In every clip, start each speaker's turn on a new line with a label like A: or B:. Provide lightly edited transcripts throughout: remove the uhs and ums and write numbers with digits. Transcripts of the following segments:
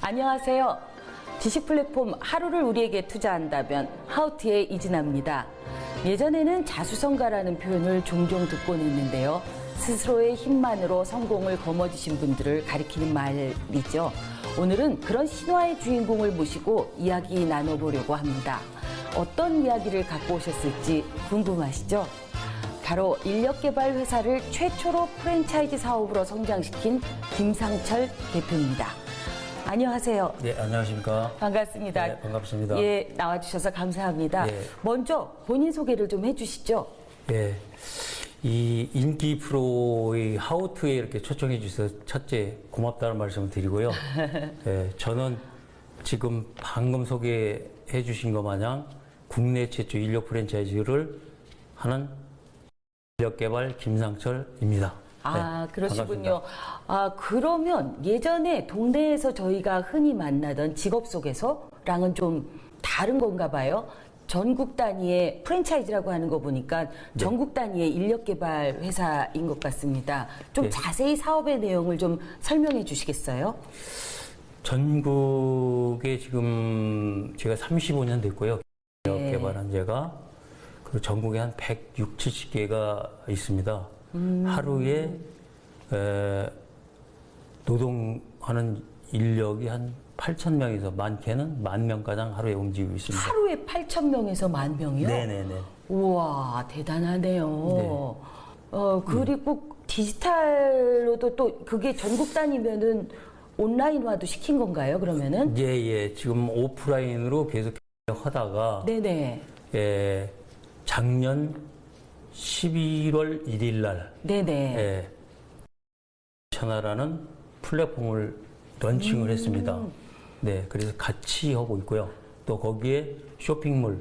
A: 안녕하세요. 지식 플랫폼 하루를 우리에게 투자한다면 하우트의 이진아입니다. 예전에는 자수성가라는 표현을 종종 듣곤 했는데요. 스스로의 힘만으로 성공을 거머쥐신 분들을 가리키는 말이죠. 오늘은 그런 신화의 주인공을 모시고 이야기 나눠보려고 합니다. 어떤 이야기를 갖고 오셨을지 궁금하시죠? 바로 인력개발 회사를 최초로 프랜차이즈 사업으로 성장시킨 김상철 대표입니다. 안녕하세요.
B: 네, 안녕하십니까.
A: 반갑습니다.
B: 네, 반갑습니다.
A: 예, 나와주셔서 감사합니다.
B: 예.
A: 먼저 본인 소개를 좀 해주시죠.
B: 예, 이 인기 프로의 하우트에 이렇게 초청해 주셔서 첫째 고맙다는 말씀을 드리고요. 예, 저는 지금 방금 소개해 주신 것 마냥 국내 최초 인력 프랜차이즈를 하는 인력개발 김상철입니다.
A: 아,
B: 네,
A: 그러시군요.
B: 반갑습니다.
A: 아, 그러면 예전에 동네에서 저희가 흔히 만나던 직업 속에서랑은 좀 다른 건가 봐요. 전국 단위의 프랜차이즈라고 하는 거 보니까
B: 네.
A: 전국 단위의 인력개발 회사인 것 같습니다. 좀
B: 네.
A: 자세히 사업의 내용을 좀 설명해 주시겠어요?
B: 전국에 지금 제가 35년 됐고요. 인력 개발한 제가 그리고 전국에 한 160, 70개가 있습니다. 하루에 노동하는 인력이 한 8,000명에서 많게는 10,000명가량 하루에 움직이고 있습니다.
A: 하루에 8,000명에서 10,000명이요?
B: 네네네.
A: 우와, 대단하네요.
B: 네.
A: 그리고 디지털로도 또 그게 전국 단위면은 온라인화도 시킨 건가요, 그러면은?
B: 예. 지금 오프라인으로 계속 하다가
A: 네네.
B: 작년 11월 1일 날
A: 네네.
B: 천하라는 플랫폼을 런칭을 했습니다. 네, 그래서 같이 하고 있고요. 또 거기에 쇼핑몰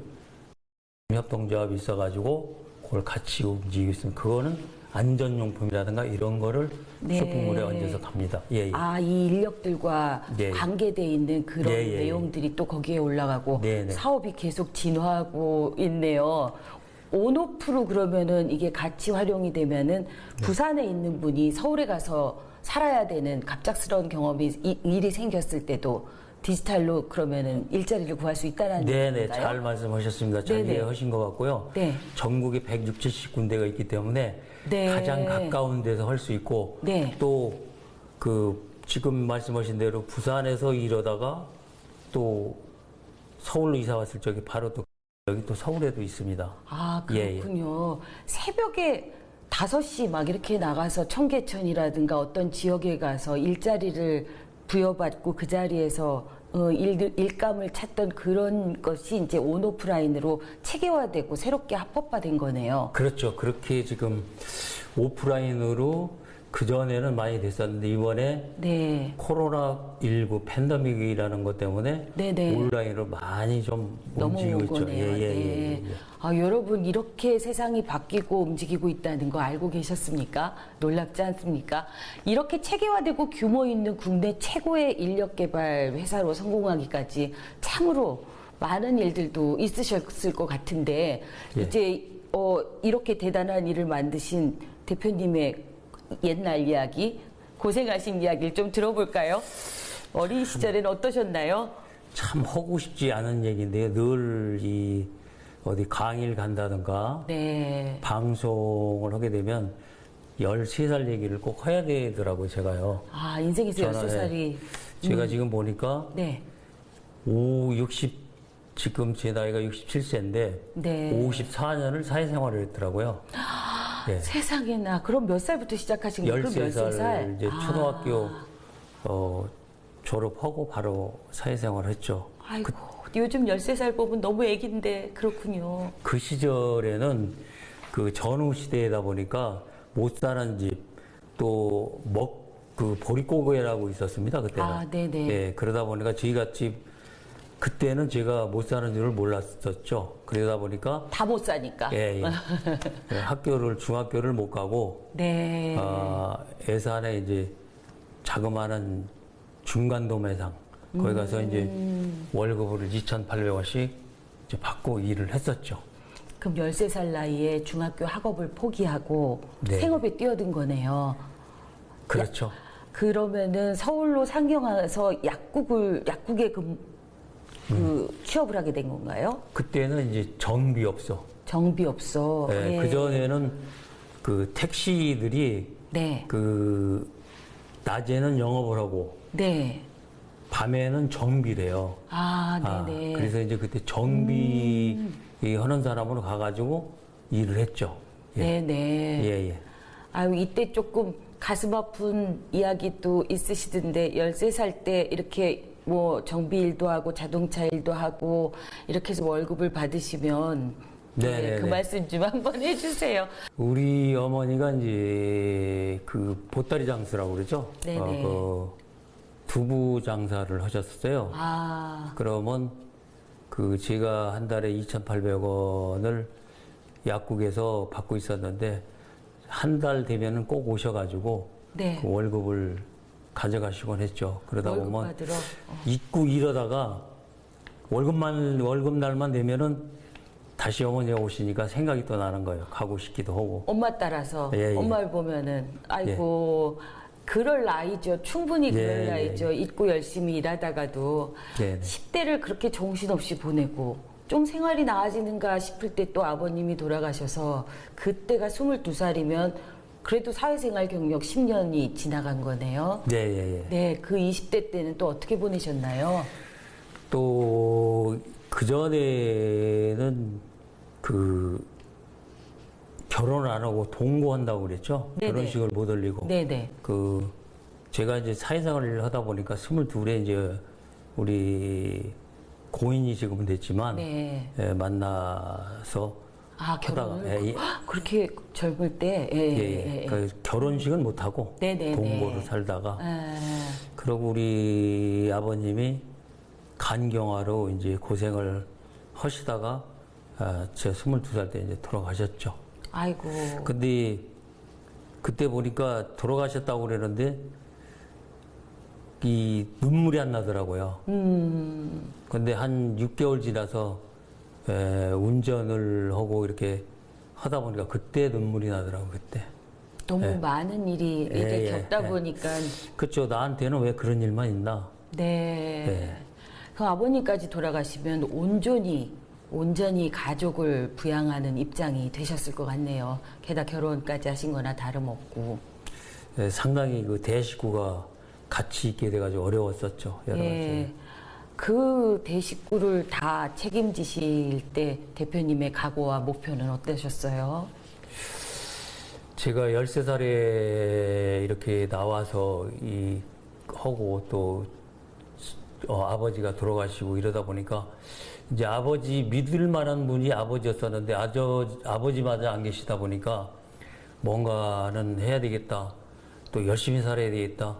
B: 협동조합이 있어가지고 그걸 같이 움직이고 있습니다. 그거는 안전용품이라든가 이런 거를
A: 네.
B: 쇼핑몰에 얹어서 갑니다. 예.
A: 아, 이 인력들과
B: 예.
A: 관계돼 있는 그런
B: 예.
A: 내용들이 또 거기에 올라가고
B: 네네.
A: 사업이 계속 진화하고 있네요. 온오프로 그러면은 이게 같이 활용이 되면은 부산에 있는 분이 서울에 가서 살아야 되는 갑작스러운 일이 생겼을 때도 디지털로 그러면은 일자리를 구할 수 있다는
B: 네네,
A: 건가요?
B: 잘 말씀하셨습니다. 잘
A: 네네.
B: 이해하신 것 같고요.
A: 네.
B: 전국에 160, 70군데가 있기 때문에
A: 네.
B: 가장 가까운 데서 할 수 있고
A: 네.
B: 또 지금 말씀하신 대로 부산에서 일하다가 또 서울로 이사 왔을 적에 바로 또 여기 또 서울에도 있습니다.
A: 아,
B: 예.
A: 그렇군요. 새벽에 5시 막 이렇게 나가서 청계천이라든가 어떤 지역에 가서 일자리를 부여받고 그 자리에서 일감을 찾던 그런 것이 이제 온오프라인으로 체계화되고 새롭게 합법화된 거네요.
B: 그렇죠. 그렇게 지금 오프라인으로 그전에는 많이 됐었는데 이번에
A: 네.
B: 코로나19 팬데믹이라는 것 때문에
A: 네네.
B: 온라인으로 많이 좀 움직이고
A: 넘어온
B: 있죠.
A: 거네요. 네. 아, 여러분 이렇게 세상이 바뀌고 움직이고 있다는 거 알고 계셨습니까? 놀랍지 않습니까? 이렇게 체계화되고 규모 있는 국내 최고의 인력개발 회사로 성공하기까지 참으로 많은 일들도 있으셨을 것 같은데
B: 예.
A: 이제 이렇게 대단한 일을 만드신 대표님의 옛날 이야기, 고생하신 이야기를 좀 들어볼까요? 어린 시절에는 어떠셨나요?
B: 참 하고 싶지 않은 얘기인데요. 늘 어디 강의를 간다든가
A: 네.
B: 방송을 하게 되면 13살 얘기를 꼭 해야 되더라고요, 제가요.
A: 아, 인생에서
B: 저는,
A: 13살이.
B: 제가 지금 보니까
A: 네.
B: 지금 제 나이가 67세인데
A: 네.
B: 54년을 사회생활을 했더라고요. 네.
A: 세상에나. 그럼 몇 살부터 시작하신 거예요? 그럼
B: 13살 이제
A: 아.
B: 초등학교 졸업하고 바로 사회생활을 했죠.
A: 아이고, 요즘 13살 뽑은 너무 애긴데 그렇군요.
B: 그 시절에는 그 전후 시대이다 보니까 못 사는 집, 또 보릿고개라고 있었습니다, 그때는.
A: 아, 네네.
B: 예, 그러다 보니까 저희같이 그때는 제가 못 사는 줄을 몰랐었죠. 그러다 보니까
A: 다 못 사니까.
B: 예. 중학교를 못 가고
A: 네.
B: 예산에 이제 자그마한 중간도매상 거기 가서 이제 월급을 2,800원씩 이제 받고 일을 했었죠.
A: 그럼 13살 나이에 중학교 학업을 포기하고
B: 네.
A: 생업에 뛰어든 거네요.
B: 그렇죠.
A: 그러면은 서울로 상경해서 약국에 취업을 하게 된 건가요?
B: 그때는 이제 정비업소.
A: 정비업소.
B: 네,
A: 예.
B: 그전에는 그 택시들이
A: 네.
B: 그 낮에는 영업을 하고
A: 네.
B: 밤에는 정비래요.
A: 아, 네네.
B: 그래서 이제 그때 정비 하는 사람으로 가가지고 일을 했죠. 예.
A: 네네.
B: 예, 예.
A: 아유, 이때 조금 가슴 아픈 이야기도 있으시던데, 13살 때 이렇게 뭐 정비 일도 하고 자동차 일도 하고 이렇게 해서 월급을 받으시면
B: 네네네.
A: 그 말씀 좀 한번 해주세요.
B: 우리 어머니가 이제 그 보따리 장수라고 그러죠.
A: 네네.
B: 그 두부 장사를 하셨어요.
A: 아,
B: 그러면 그 제가 한 달에 2,800원을 약국에서 받고 있었는데 한 달 되면은 꼭 오셔가지고
A: 네.
B: 그 월급을 가져가시곤 했죠. 그러다
A: 월급
B: 보면
A: 받으러.
B: 잊고 이러다가 월급 날만 되면은 다시 어머니가 오시니까 생각이 또 나는 거예요. 가고 싶기도 하고.
A: 엄마 따라서
B: 예, 예.
A: 엄마를 보면은 아이고 그럴 나이죠. 충분히 그럴
B: 예,
A: 나이죠. 잊고 열심히 일하다가도
B: 네, 네.
A: 10대를 그렇게 정신없이 보내고 좀 생활이 나아지는가 싶을 때 또 아버님이 돌아가셔서 그때가 22살이면 그래도 사회생활 경력 10년이 지나간 거네요.
B: 네, 예, 예.
A: 네, 그 20대 때는 또 어떻게 보내셨나요?
B: 또 그전에는 그 결혼을 안 하고 동거한다고 그랬죠.
A: 네네.
B: 결혼식을 못 올리고.
A: 네네.
B: 그 제가 이제 사회생활을 하다 보니까 22에 이제 우리 고인이 지금은 됐지만
A: 네.
B: 예, 만나서
A: 아, 결혼을
B: 하다가 예,
A: 그렇게 젊을 때 예,
B: 예,
A: 예,
B: 예.
A: 예.
B: 그 결혼식은 못 하고
A: 네네네.
B: 동거로 살다가
A: 예.
B: 그러고 우리 아버님이 간경화로 이제 고생을 하시다가 제가 22살 때 이제 돌아가셨죠.
A: 아이고.
B: 근데 그때 보니까 돌아가셨다고 그러는데 이 눈물이 안 나더라고요. 근데 한 6개월 지나서 운전을 하고 이렇게 하다 보니까 그때 눈물이 나더라고요. 그때.
A: 너무 많은 일이 이제
B: 예,
A: 겪다
B: 예.
A: 보니까
B: 그렇죠. 나한테는 왜 그런 일만 있나?
A: 네.
B: 네.
A: 그 아버님까지 돌아가시면 온전히 가족을 부양하는 입장이 되셨을 것 같네요. 게다가 결혼까지 하신 거나 다름없고.
B: 상당히 그 대식구가 같이 있게 돼가지고 어려웠었죠. 여러 가지.
A: 예. 그 대식구를 다 책임지실 때 대표님의 각오와 목표는 어떠셨어요?
B: 제가 13살에 이렇게 나와서 하고 또 아버지가 돌아가시고 이러다 보니까 이제 아버지 믿을 만한 분이 아버지였었는데 아버지마저 안 계시다 보니까 뭔가는 해야 되겠다. 또 열심히 살아야 되겠다.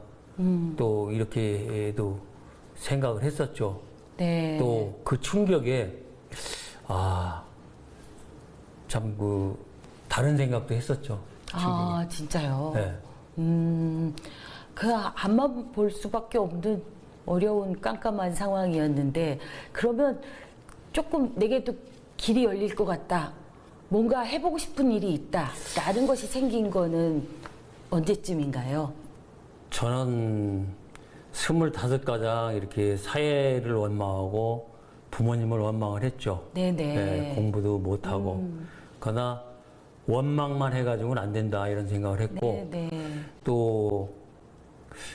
B: 또 이렇게도 생각을 했었죠.
A: 네.
B: 또 그 충격에 참 다른 생각도 했었죠.
A: 아, 진짜요?
B: 네.
A: 그 앞만 볼 수밖에 없는 어려운 깜깜한 상황이었는데 그러면 조금 내게도 길이 열릴 것 같다. 뭔가 해보고 싶은 일이 있다. 다른 것이 생긴 거는 언제쯤인가요?
B: 저는 25가장 이렇게 사회를 원망하고 부모님을 원망을 했죠.
A: 네네.
B: 네, 공부도 못하고. 그러나 원망만 해가지고는 안 된다 이런 생각을 했고
A: 네네.
B: 또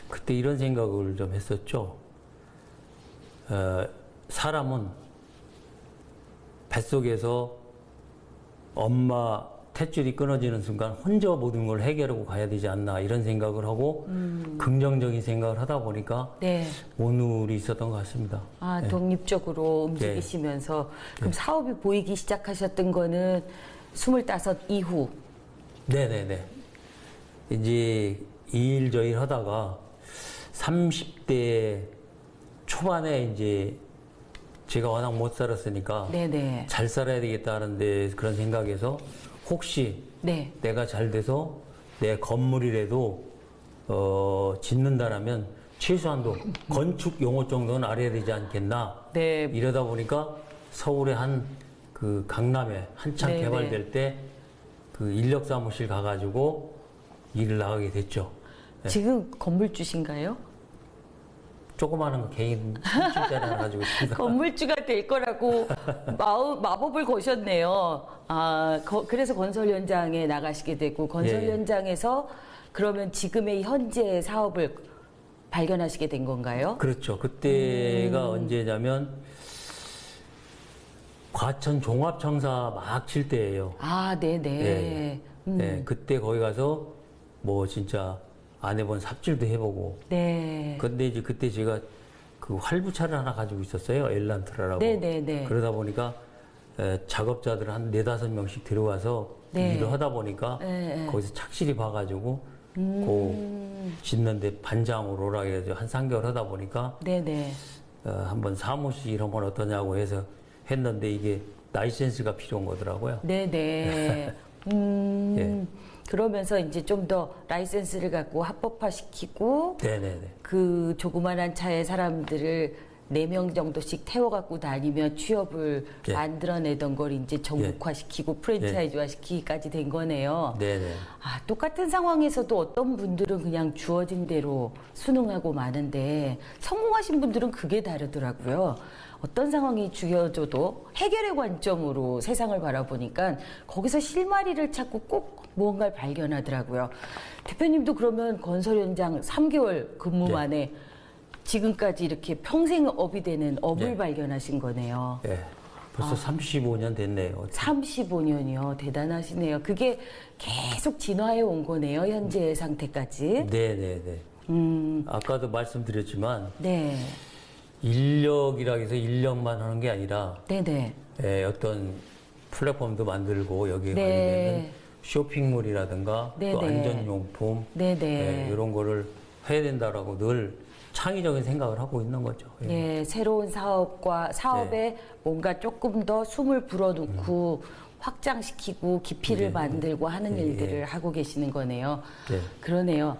B: 그때 이런 생각을 좀 했었죠. 사람은 뱃속에서 엄마 탯줄이 끊어지는 순간 혼자 모든 걸 해결하고 가야 되지 않나 이런 생각을 하고 긍정적인 생각을 하다 보니까
A: 네.
B: 오늘이 있었던 것 같습니다.
A: 아, 독립적으로 움직이시면서 그럼 사업이 보이기 시작하셨던 거는 25 이후.
B: 네네네. 이제 이 일 저 일 하다가 30대 초반에 이제 제가 워낙 못 살았으니까
A: 네네.
B: 잘 살아야 되겠다는데 그런 생각에서 혹시
A: 네.
B: 내가 잘 돼서 내 건물이라도 짓는다라면 최소한도 건축 용어 정도는 알아야 되지 않겠나.
A: 네.
B: 이러다 보니까 서울의 그 강남에 한창
A: 네네.
B: 개발될 때 그 인력 사무실 가가지고 일을 나가게 됐죠.
A: 지금 건물주신가요?
B: 조그마한 개인 술집자리 하나 가지고 있습니다.
A: 건물주가 될 거라고 마법을 거셨네요. 그래서 건설 현장에 나가시게 되고 건설
B: 예.
A: 현장에서 그러면 지금의 현재 사업을 발견하시게 된 건가요?
B: 그렇죠. 그때가 언제냐면 과천 종합청사 막 칠 때예요.
A: 네네.
B: 예. 네, 그때 거기 가서 뭐 진짜 안 해본 삽질도 해보고.
A: 네.
B: 근데 이제 그때 제가 그 활부차를 하나 가지고 있었어요. 엘란트라라고.
A: 네네네.
B: 그러다 보니까 작업자들 한 4-5명씩 들어와서
A: 네.
B: 일을 하다 보니까
A: 네.
B: 거기서 착실히 봐가지고 그 짓는데 반장으로 오라 해가지고 한 3개월 하다 보니까
A: 네네.
B: 한번 사무실 이런 건 어떠냐고 해서 했는데 이게 라이센스가 필요한 거더라고요.
A: 네네.
B: 예.
A: 그러면서 이제 좀 더 라이센스를 갖고 합법화시키고
B: 네네네.
A: 그 조그만한 차에 사람들을 4명 정도씩 태워갖고 다니며 취업을
B: 예.
A: 만들어내던 걸 이제 전국화시키고 프랜차이즈화 시키기까지 된 거네요.
B: 네네.
A: 똑같은 상황에서도 어떤 분들은 그냥 주어진 대로 순응하고 마는데 성공하신 분들은 그게 다르더라고요. 어떤 상황이 주어져도 해결의 관점으로 세상을 바라보니까 거기서 실마리를 찾고 꼭 무언가를 발견하더라고요. 대표님도 그러면 건설 현장 3개월 근무
B: 네.
A: 만에 지금까지 이렇게 평생 업이 되는 업을
B: 네.
A: 발견하신 거네요.
B: 예. 벌써 35년 됐네요.
A: 35년이요. 대단하시네요. 그게 계속 진화해 온 거네요. 현재 상태까지.
B: 네네네. 아까도 말씀드렸지만
A: 네.
B: 인력이라 해서 인력만 하는 게 아니라
A: 네네.
B: 어떤 플랫폼도 만들고 여기에
A: 네.
B: 관련된 쇼핑몰이라든가
A: 네네.
B: 또 안전용품
A: 네네.
B: 이런 거를 해야 된다라고 늘 창의적인 생각을 하고 있는 거죠. 예.
A: 네, 새로운 사업에 뭔가 조금 더 숨을 불어넣고 확장시키고 깊이를 만들고 하는 일들을 하고 계시는 거네요.
B: 네.
A: 그러네요.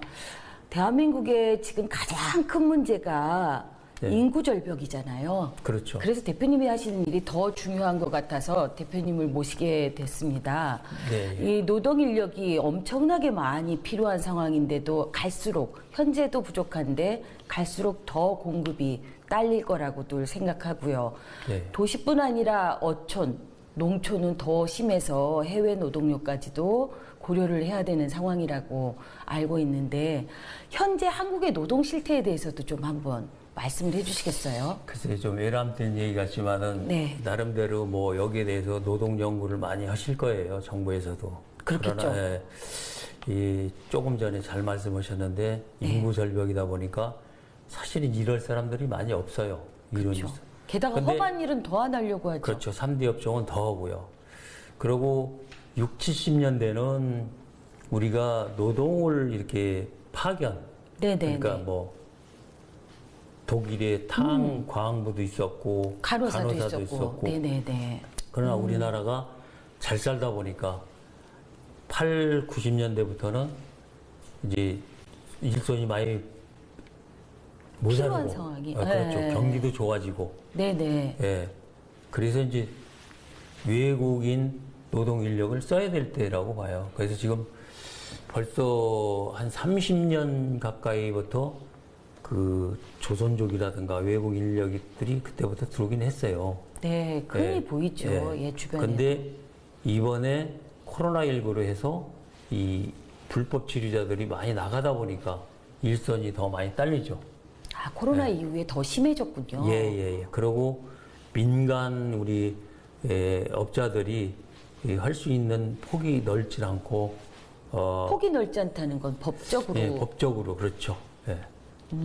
A: 대한민국의 지금 가장 큰 문제가
B: 네.
A: 인구 절벽이잖아요.
B: 그렇죠.
A: 그래서 대표님이 하시는 일이 더 중요한 것 같아서 대표님을 모시게 됐습니다.
B: 네.
A: 이 노동 인력이 엄청나게 많이 필요한 상황인데도 갈수록 현재도 부족한데 갈수록 더 공급이 딸릴 거라고도 생각하고요.
B: 네.
A: 도시뿐 아니라 어촌, 농촌은 더 심해서 해외 노동력까지도 고려를 해야 되는 상황이라고 알고 있는데 현재 한국의 노동 실태에 대해서도 좀 한번 말씀을 해주시겠어요?
B: 글쎄 좀 외람된 얘기 같지만은
A: 네.
B: 나름대로 뭐 여기에 대해서 노동 연구를 많이 하실 거예요. 정부에서도.
A: 그렇겠죠.
B: 그러나 이 조금 전에 잘 말씀하셨는데 인구 절벽이다 보니까 사실은 이럴 사람들이 많이 없어요.
A: 그렇죠. 게다가
B: 근데
A: 험한 일은 더 안 하려고 하죠.
B: 그렇죠. 3대 업종은 더 하고요. 그리고 60, 70년대는 우리가 노동을 이렇게 파견.
A: 네네.
B: 그러니까 뭐 독일의 탕 과학부도 있었고
A: 간호사도 있었고. 네네네.
B: 그러나 우리나라가 잘 살다 보니까 8, 90년대부터는 이제 일손이 많이 모자라고.
A: 필요한 상황이.
B: 그렇죠.
A: 네.
B: 경기도 좋아지고.
A: 네네.
B: 예. 그래서 이제 외국인 노동 인력을 써야 될 때라고 봐요. 그래서 지금 벌써 한 30년 가까이부터 그 조선족이라든가 외국 인력들이 그때부터 들어오긴 했어요.
A: 네, 흔히 보이죠. 예, 주변에.
B: 근데 이번에 코로나19로 해서 이 불법 치료자들이 많이 나가다 보니까 일선이 더 많이 딸리죠.
A: 코로나 이후에 더 심해졌군요.
B: 예. 그리고 민간 우리 업자들이 할 수 있는 폭이 넓지 않고
A: 폭이 넓지 않다는 건 법적으로.
B: 예, 법적으로 그렇죠. 예.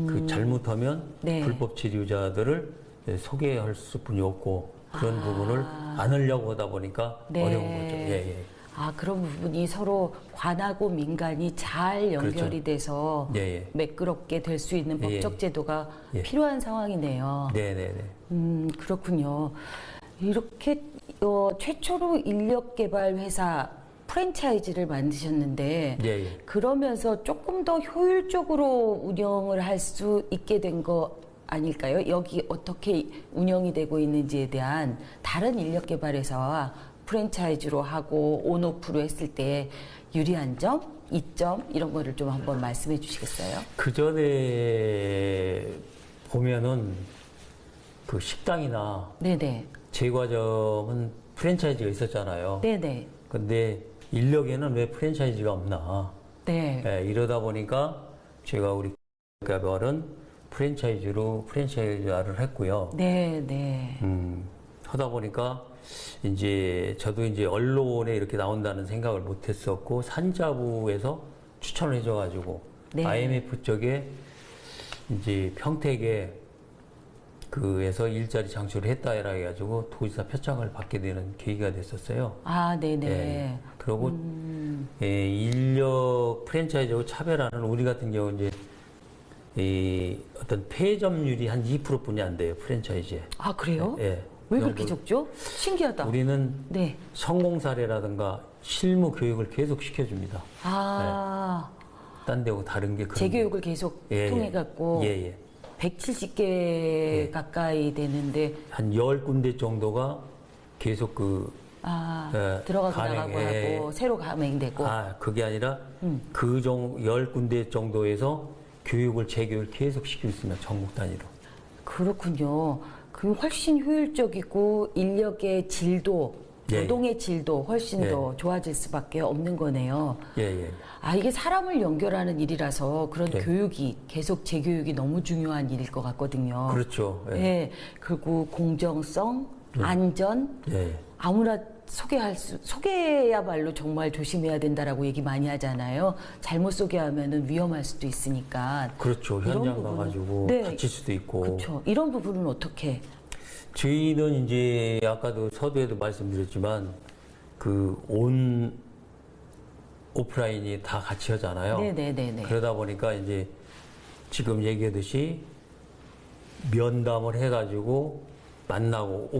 B: 그 잘못하면
A: 네.
B: 불법 치료자들을 소개할 수뿐이 없고 그런 부분을 안 하려고 하다 보니까
A: 네.
B: 어려운 거죠. 예.
A: 그런 부분이 서로 관하고 민간이 잘 연결이
B: 그렇죠.
A: 돼서
B: 예.
A: 매끄럽게 될 수 있는
B: 예.
A: 법적 제도가
B: 예.
A: 필요한 상황이네요.
B: 네네네.
A: 그렇군요. 이렇게 최초로 인력 개발 회사 프랜차이즈를 만드셨는데
B: 예.
A: 그러면서 조금 더 효율적으로 운영을 할 수 있게 된 거 아닐까요? 여기 어떻게 운영이 되고 있는지에 대한 다른 인력 개발 회사와 프랜차이즈로 하고 온오프로 했을 때 유리한 점, 이점 이런 거를 좀 한번 말씀해 주시겠어요?
B: 그 전에 보면은 그 식당이나
A: 네네.
B: 제과점은 프랜차이즈가 있었잖아요.
A: 네네.
B: 근데 인력에는 왜 프랜차이즈가 없나?
A: 네.
B: 예, 이러다 보니까 제가 우리 개발은 프랜차이즈화를 했고요.
A: 네네.
B: 하다 보니까 이제 저도 이제 언론에 이렇게 나온다는 생각을 못 했었고 산자부에서 추천을 해줘가지고
A: 네.
B: IMF 쪽에 이제 평택에 그에서 일자리 창출을 했다 해가지고 도지사 표창을 받게 되는 계기가 됐었어요.
A: 아, 네네.
B: 예. 그리고 인력 프랜차이즈하고 차별화는 우리 같은 경우 이제 이 어떤 폐점률이 한 2%뿐이 안 돼요 프랜차이즈에.
A: 아, 그래요?
B: 예.
A: 왜 그렇게
B: 그
A: 적죠? 신기하다.
B: 우리는
A: 네.
B: 성공 사례라든가 실무 교육을 계속 시켜줍니다.
A: 아,
B: 딴 데하고 다른 게 그런
A: 재교육을 계속
B: 예,
A: 통해 갖고
B: 예, 예.
A: 170개 가까이 되는데
B: 한 10군데 정도가 계속 그
A: 들어가고
B: 간행,
A: 나가고
B: 예,
A: 하고 새로 가맹되고.
B: 그게 아니라 그 10군데 정도에서 교육을 재교육을 계속 시키고 있습니다. 전국 단위로.
A: 그렇군요. 그 훨씬 효율적이고 인력의 질도,
B: 예,
A: 노동의 질도 훨씬
B: 예.
A: 더 좋아질 수밖에 없는 거네요.
B: 예, 예.
A: 아, 이게 사람을 연결하는 일이라서 그런
B: 예.
A: 교육이, 계속 재교육이 너무 중요한 일일 것 같거든요.
B: 그렇죠. 예.
A: 예. 그리고 공정성, 안전,
B: 예.
A: 아무나 소개야말로 정말 조심해야 된다라고 얘기 많이 하잖아요. 잘못 소개하면은 위험할 수도 있으니까.
B: 그렇죠.
A: 이런
B: 현장
A: 부분은-
B: 가가지고
A: 네.
B: 다칠 수도 있고.
A: 그렇죠. 이런 부분은 어떻게?
B: 저희는 이제 아까도 서두에도 말씀드렸지만 그 오프라인이 다 같이 하잖아요.
A: 네네네네.
B: 그러다 보니까 이제 지금 얘기하듯이 면담을 해가지고 만나고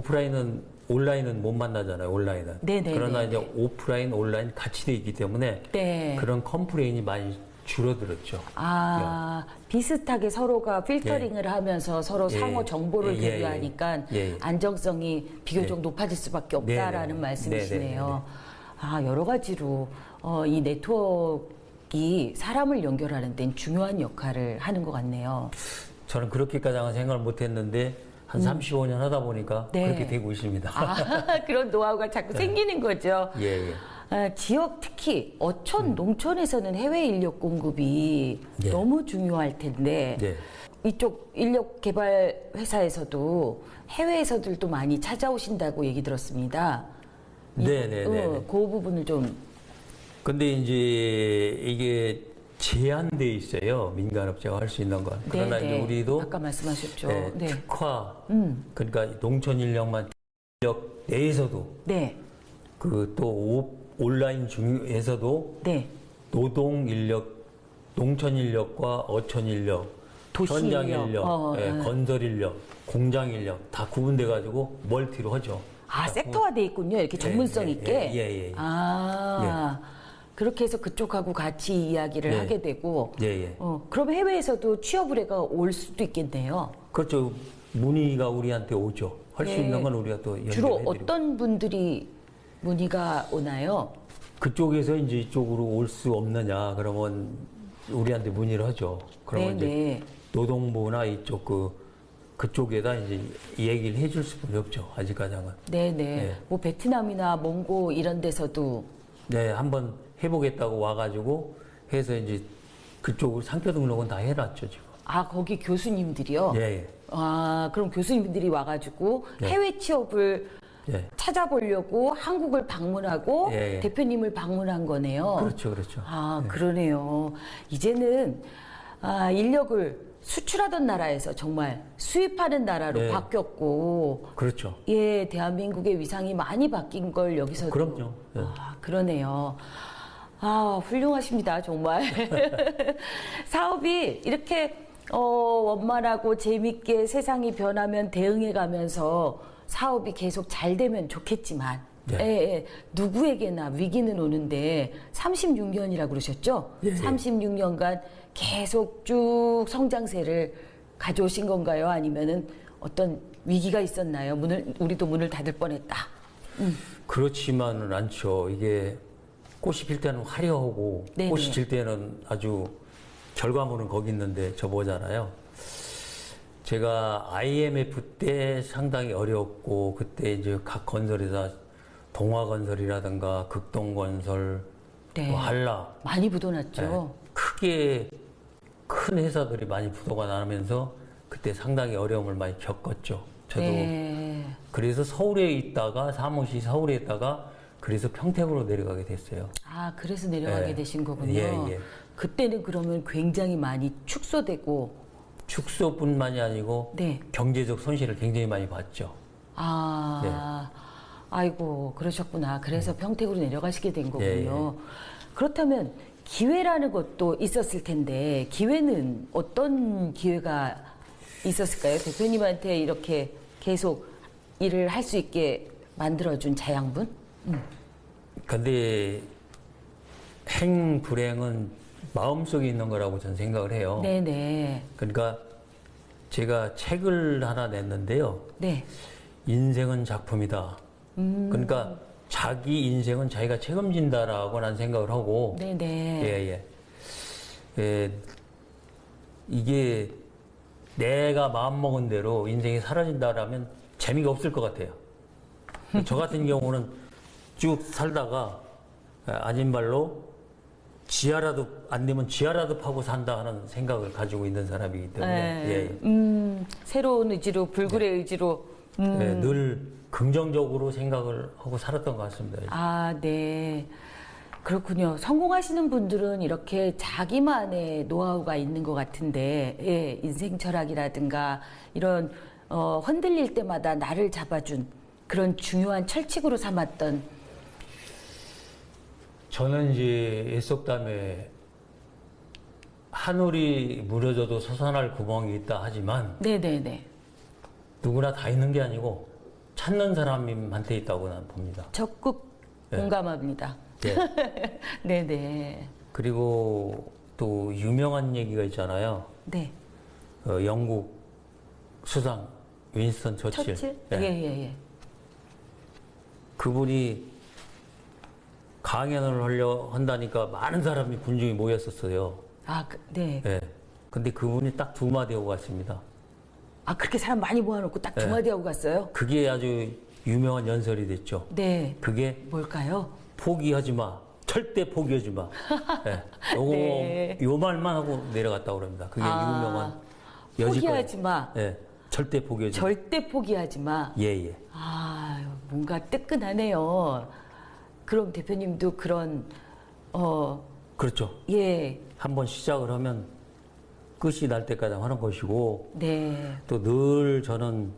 B: 온라인은 못 만나잖아요. 온라인은.
A: 네네네.
B: 그러나 이제 오프라인, 온라인 같이 돼 있기 때문에
A: 네.
B: 그런 컴플레인이 많이 줄어들었죠.
A: 아, 비슷하게 서로가 필터링을 하면서 서로
B: 예.
A: 상호 정보를
B: 예, 예,
A: 교류하니까
B: 예, 예.
A: 안정성이 비교적
B: 예.
A: 높아질 수밖에 없다라는
B: 네네.
A: 말씀이시네요.
B: 네네네.
A: 아, 여러 가지로 이 네트워크가 사람을 연결하는 데는 중요한 역할을 하는 것 같네요.
B: 저는 그렇게까지 생각을 못 했는데 한 35년 하다 보니까
A: 네.
B: 그렇게 되고 있습니다.
A: 아, 그런 노하우가 자꾸 생기는 거죠.
B: 예, 예.
A: 아, 지역 특히 어촌, 농촌에서는 해외 인력 공급이
B: 네.
A: 너무 중요할 텐데
B: 네.
A: 이쪽 인력 개발 회사에서도 해외에서들도 많이 찾아오신다고 얘기 들었습니다.
B: 네네네.
A: 그 부분을 좀.
B: 근데 이제 이게 제한돼 있어요. 민간업체가 할 수 있는 건. 그러나
A: 네,
B: 이제 우리도
A: 아까 말씀하셨죠.
B: 네,
A: 네.
B: 특화, 그러니까 농촌 인력 내에서도
A: 네.
B: 그 또 온라인 중에서도
A: 네.
B: 노동 인력, 농촌 인력과 어촌 인력,
A: 도시
B: 현장
A: 인력,
B: 인력, 건설 인력, 공장 인력 다 구분돼 가지고 멀티로 하죠.
A: 아, 섹터화돼 있군요. 이렇게 전문성
B: 예,
A: 있게.
B: 예.
A: 아, 그렇게 해서 그쪽하고 같이 이야기를
B: 예.
A: 하게 되고.
B: 예.
A: 그럼 해외에서도 취업을 해가 올 수도 있겠네요.
B: 그렇죠. 문의가 우리한테 오죠. 할 수
A: 네.
B: 있는 건 우리가 또 연결해
A: 주로
B: 드리고.
A: 어떤 분들이 문의가 오나요?
B: 그쪽에서 이제 이쪽으로 올 수 없느냐 그러면 우리한테 문의를 하죠. 그러면 이제
A: 네.
B: 노동부나 이쪽 그쪽에다 이제 얘기를 해줄 수밖에 없죠. 아직까지는.
A: 네네.
B: 네.
A: 뭐 베트남이나 몽고 이런 데서도.
B: 네, 한번 해보겠다고 와가지고 해서 이제 그쪽으로 상표 등록은 다 해놨죠 지금.
A: 아, 거기 교수님들이요?
B: 예.
A: 아, 그럼 교수님들이 와가지고
B: 네.
A: 해외 취업을
B: 예.
A: 찾아보려고 한국을 방문하고
B: 예.
A: 대표님을 방문한 거네요.
B: 그렇죠.
A: 아, 그러네요. 이제는 인력을 수출하던 나라에서 정말 수입하는 나라로
B: 네.
A: 바뀌었고,
B: 그렇죠.
A: 예, 대한민국의 위상이 많이 바뀐 걸 여기서도.
B: 그럼요. 예.
A: 아, 그러네요. 아, 훌륭하십니다, 정말. 사업이 이렇게 원만하고 재밌게 세상이 변하면 대응해 가면서 사업이 계속 잘 되면 좋겠지만,
B: 네.
A: 누구에게나 위기는 오는데 36년이라고 그러셨죠?
B: 예.
A: 36년간 계속 쭉 성장세를 가져오신 건가요? 아니면은 어떤 위기가 있었나요? 우리도 문을 닫을 뻔했다.
B: 그렇지만은 않죠. 이게 꽃이 필 때는 화려하고
A: 네네.
B: 꽃이 질 때는 아주 결과물은 거기 있는데 저 보잖아요. 제가 IMF 때 상당히 어려웠고 그때 이제 각 건설회사 동화건설이라든가 극동건설,
A: 네.
B: 뭐 한라
A: 많이 묻어났죠.
B: 네, 크게 큰 회사들이 많이 부도가 나면서 그때 상당히 어려움을 많이 겪었죠. 저도
A: 네.
B: 그래서 서울에 있다가 사무실 서울에 있다가 그래서 평택으로 내려가게 됐어요.
A: 아, 그래서 내려가게
B: 예.
A: 되신 거군요.
B: 예, 예.
A: 그때는 그러면 굉장히 많이 축소되고,
B: 축소뿐만이 아니고
A: 네.
B: 경제적 손실을 굉장히 많이 봤죠.
A: 아, 아이고, 그러셨구나. 그래서 평택으로 내려가시게 된 거군요.
B: 예,
A: 그렇다면 기회라는 것도 있었을 텐데, 기회는 어떤 기회가 있었을까요? 대표님한테 이렇게 계속 일을 할 수 있게 만들어준 자양분?
B: 근데 행 불행은 마음속에 있는 거라고 저는 생각을 해요.
A: 네네.
B: 그러니까 제가 책을 하나 냈는데요.
A: 네.
B: 인생은 작품이다. 그러니까 자기 인생은 자기가 책임진다라고 난 생각을 하고
A: 네네.
B: 예. 이게 내가 마음먹은 대로 인생이 사라진다라면 재미가 없을 것 같아요. 저 같은 경우는 쭉 살다가 아닌말로 지하라도 안 되면 지하라도 파고 산다 하는 생각을 가지고 있는 사람이기 때문에
A: 네. 새로운 의지로, 불굴의 의지로.
B: 늘 긍정적으로 생각을 하고 살았던 것 같습니다.
A: 아, 네. 그렇군요. 성공하시는 분들은 이렇게 자기만의 노하우가 있는 것 같은데, 예, 인생 철학이라든가 이런 흔들릴 때마다 나를 잡아준 그런 중요한 철칙으로 삼았던.
B: 저는 이제 애속담에 하늘이 무너져도 솟아날 구멍이 있다 하지만
A: 네네네.
B: 누구나 다 있는 게 아니고 찾는 사람한테 있다고 난 봅니다.
A: 적극
B: 네.
A: 공감합니다.
B: 예.
A: 네네.
B: 그리고 또 유명한 얘기가 있잖아요.
A: 네.
B: 영국 수상 윈스턴 처칠.
A: 처칠?
B: 예.
A: 예.
B: 그분이 강연을 하려 한다니까 많은 사람이 군중이 모였었어요.
A: 아, 네.
B: 예. 근데 그분이 딱 두 마디 하고 갔습니다.
A: 아, 그렇게 사람 많이 모아놓고 딱 두
B: 네.
A: 마디 하고 갔어요?
B: 그게 아주 유명한 연설이 됐죠.
A: 네.
B: 그게
A: 뭘까요?
B: 포기하지 마. 절대 포기하지 마. 예. 요거,
A: 네.
B: 요 말만 하고 내려갔다고 그럽니다. 그게 유명한 여지껏.
A: 포기하지 마.
B: 예. 절대 포기하지 마.
A: 절대 포기하지 마.
B: 예.
A: 아, 뭔가 뜨끈하네요. 그럼 대표님도 그런,
B: 그렇죠.
A: 예,
B: 한번 시작을 하면 끝이 날 때까지 하는 것이고,
A: 네,
B: 또 늘 저는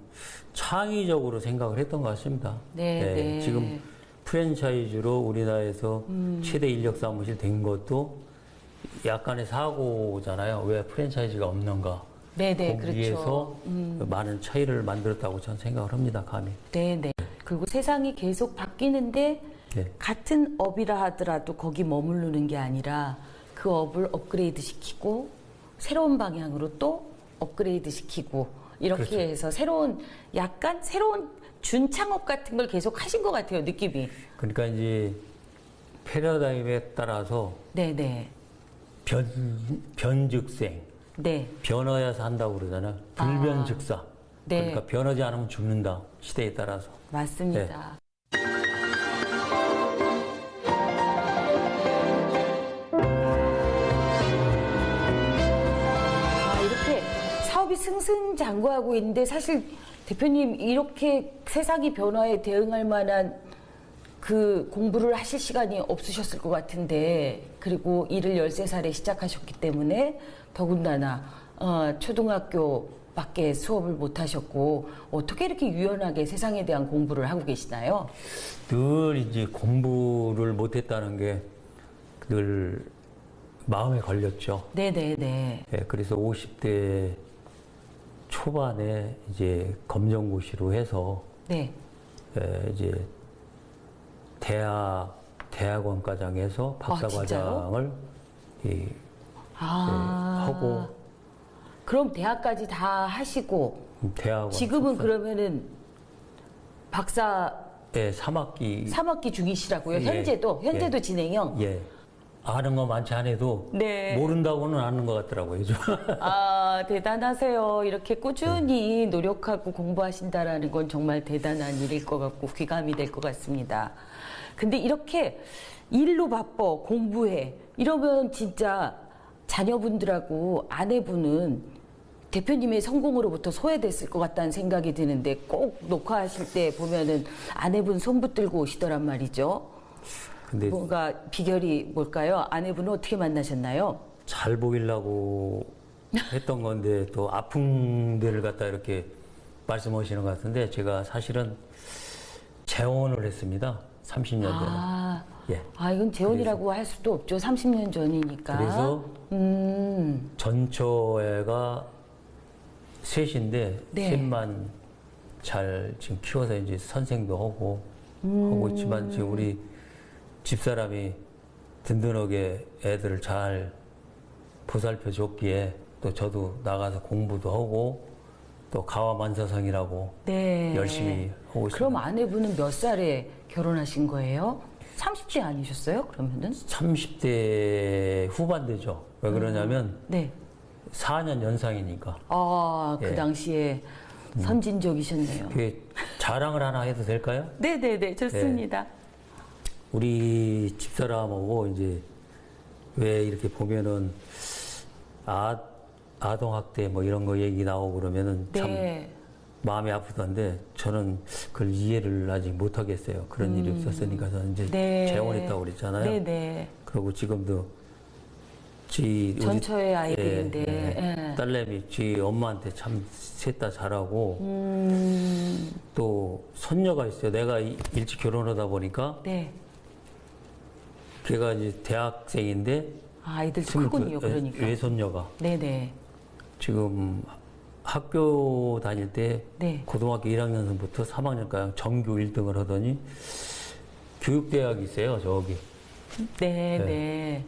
B: 창의적으로 생각을 했던 것 같습니다.
A: 네,
B: 예.
A: 네.
B: 지금 프랜차이즈로 우리나라에서 최대 인력 사무실 된 것도 약간의 사고잖아요. 왜 프랜차이즈가 없는가?
A: 네네,
B: 거기에서
A: 그렇죠.
B: 많은 차이를 만들었다고 저는 생각을 합니다. 감히.
A: 네네. 그리고 세상이 계속 바뀌는데
B: 네.
A: 같은 업이라 하더라도 거기 머무르는 게 아니라 그 업을 업그레이드 시키고 새로운 방향으로 또 업그레이드 시키고 이렇게
B: 그렇죠.
A: 해서 약간 새로운 준창업 같은 걸 계속 하신 것 같아요, 느낌이.
B: 그러니까 이제 패러다임에 따라서
A: 네네.
B: 변즉생,
A: 네.
B: 변화해야 산다고 그러잖아요. 불변즉사.
A: 네.
B: 그러니까 변하지 않으면 죽는다. 시대에 따라서.
A: 맞습니다. 이렇게 사업이 승승장구하고 있는데 사실 대표님 이렇게 세상의 변화에 대응할 만한 그 공부를 하실 시간이 없으셨을 것 같은데 그리고 일을 13살에 시작하셨기 때문에 더군다나 초등학교밖에 수업을 못 하셨고 어떻게 이렇게 유연하게 세상에 대한 공부를 하고 계시나요?
B: 늘 이제 공부를 못했다는 게 늘 마음에 걸렸죠.
A: 네네네.
B: 예, 그래서 50대 초반에 이제 검정고시로 해서
A: 네.
B: 이제 대학원과정에서 박사과정을 하고
A: 그럼 대학까지 다 하시고
B: 대학원
A: 지금은
B: 석사.
A: 그러면은 박사
B: 예, 3학기.
A: 3학기 중이시라고요?
B: 예.
A: 현재도
B: 예.
A: 진행형?
B: 예. 아는 거 많지 않아도
A: 네.
B: 모른다고는 아는 것 같더라고요. 좀.
A: 아, 대단하세요. 이렇게 꾸준히 노력하고 공부하신다라는 건 정말 대단한 일일 것 같고 귀감이 될 것 같습니다. 근데 이렇게 일로 바빠, 공부해. 이러면 진짜 자녀분들하고 아내분은 대표님의 성공으로부터 소외됐을 것 같다는 생각이 드는데 꼭 녹화하실 때 보면은 아내분 손 붙들고 오시더란 말이죠.
B: 근데
A: 뭔가 비결이 뭘까요? 아내분은 어떻게 만나셨나요?
B: 잘 보이려고 했던 건데 또 아픈 데를 갖다 이렇게 말씀하시는 것 같은데 제가 사실은 재혼을 했습니다. 30년 전에.
A: 아,
B: 예.
A: 이건 재혼이라고 할 수도 없죠. 30년 전이니까.
B: 그래서 전처애가 셋인데
A: 네.
B: 셋만 잘 지금 키워서 이제 선생도 하고 있지만 지금 우리 집사람이 든든하게 애들을 잘 보살펴 줬기에 또 저도 나가서 공부도 하고 또 가와만사성이라고
A: 네.
B: 열심히 하고 있습니다.
A: 그럼 아내분은 몇 살에 결혼하신 거예요? 30대 아니셨어요? 그러면은?
B: 30대 후반대죠. 왜 그러냐면
A: 네.
B: 4년 연상이니까.
A: 아, 그
B: 예.
A: 당시에 선진적이셨네요.
B: 그게 자랑을 하나 해도 될까요?
A: 네네네, 좋습니다.
B: 우리 집사람하고 이제 왜 이렇게 보면은 아동학대 뭐 이런 거 얘기 나오고 그러면은 참
A: 네.
B: 마음이 아프던데 저는 그걸 이해를 아직 못 하겠어요. 그런 일이 없었으니까 저는 이제
A: 네.
B: 재혼했다고 그랬잖아요.
A: 네네.
B: 그리고 지금도
A: 전처의 아이들인데. 예.
B: 딸내미 지 엄마한테 참 셋 다 잘하고 또 손녀가 있어요. 내가 일찍 결혼하다 보니까
A: 네.
B: 걔가 이제 대학생인데
A: 아이들도 크군요, 그러니까.
B: 외손녀가
A: 네네.
B: 지금 학교 다닐 때
A: 네.
B: 고등학교 1학년부터 3학년까지 전교 1등을 하더니 교육대학이 있어요. 저기
A: 네네.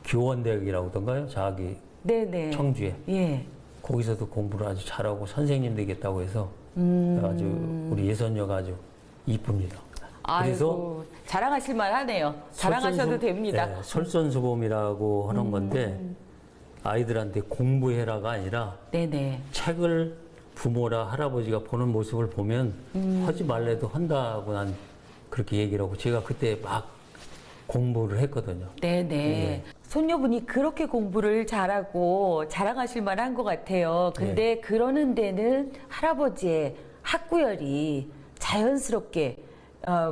B: 교원대학이라고 하던가요? 자기
A: 네네.
B: 청주에.
A: 예.
B: 거기서도 공부를 아주 잘하고 선생님 되겠다고 해서 아주 우리 예선녀가 아주 이쁩니다.
A: 아이고, 자랑하실 만하네요. 자랑하셔도 됩니다.
B: 네, 솔선수범이라고 하는 건데 아이들한테 공부해라가 아니라
A: 네네.
B: 책을 부모라 할아버지가 보는 모습을 보면 하지 말래도 한다고 난 그렇게 얘기를 하고 제가 그때 막 공부를 했거든요.
A: 네네.
B: 예.
A: 손녀분이 그렇게 공부를 잘하고 자랑하실 만한 것 같아요. 근데 그러는 데는 할아버지의 학구열이 자연스럽게